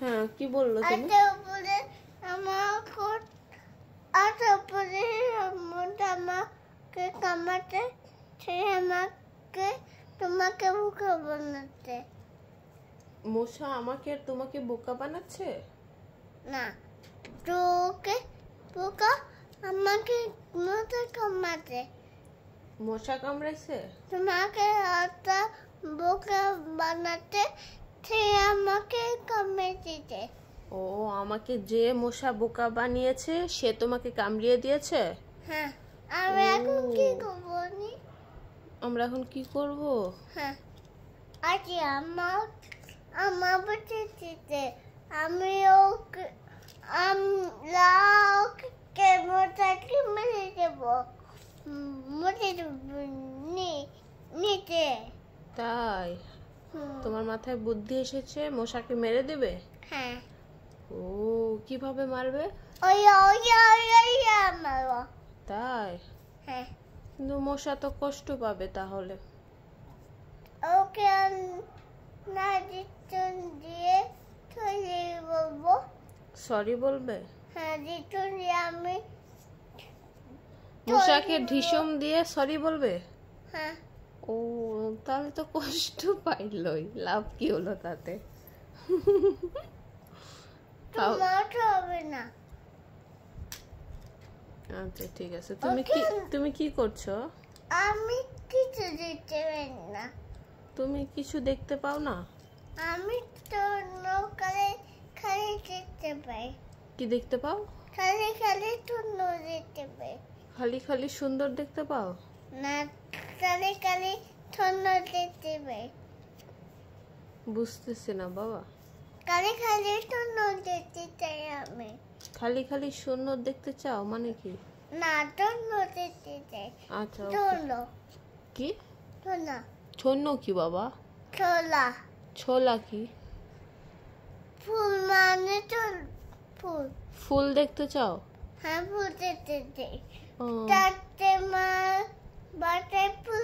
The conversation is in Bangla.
হ্যাঁ, কি বললো তুমি? তারপরে আমার তারপরে আমাকে কামাতে, সে আমাকে তোমাকে বোকা বানাতে। মশা আমাকে আর তোমাকে বোকা বানাচ্ছে? না, তোকে বোকা, আমাকে মশা কামাতে। মশা কামড়াইছে? তোমাকে একটা বোকা বানাতে, সে আমাকে কামড়েছে। ও, আমাকে যে মশা বোকা বানিয়েছে সে তোমাকে কামড়িয়ে দিয়েছে? হ্যাঁ, আমি এখন কি করবো? আমরা এখন কি করব? হ্যাঁ, আজকে আমার বাচ্চাটিতে আমি আমরা ওকে মশাকে মেরে দেবো, মরে নিতে। তাই? তোমার মাথায় বুদ্ধি এসেছে মশাকে মেরে দেবে? হ্যাঁ। ও, কিভাবে মারবে? ওই মারো। তাই? হ্যাঁ। কিন্তু মশা তো কষ্ট পাবে তাহলে। ওকে না দিতন দিয়ে চলে বলবো। সরি বলবে? হ্যাঁ, দিতন দিয়ে আমি মশাকে ঢিসুম দিয়ে সরি বলবে? হ্যাঁ। ও, তাহলে তো কষ্ট পাইলই, লাভ কি হলো তাতে? তোমার তো হবে না। আচ্ছা, ঠিক আছে। তুমি কি করছো? আমি কিছু দেখতে পাই না। তুমি কিছু দেখতে পাও না? আমি তো নৌকায় খালি দেখতে পাই। কি দেখতে পাও? খালি খালি টুনো দেখতে পাই। খালি খালি সুন্দর দেখতে পাও? না, খালি খালি টুনো দেখতে পাই। বুঝতেছি না বাবা। খালি খালি টুনো দেখতে চাই আমি। খালি খালি সুন্দর দেখতে চাও মানে কি? না, টুনো দেখতে চাই। আচ্ছা, টুনো। কি? টুনো। ছন্ন কি বাবা? ছোলা। ছোলা কি? ফুল মানে ফুল। ফুল দেখতে চাও? হ্যাঁ, ফুল দেখতে চাই। ও, তাতে মা বাটায় ফুল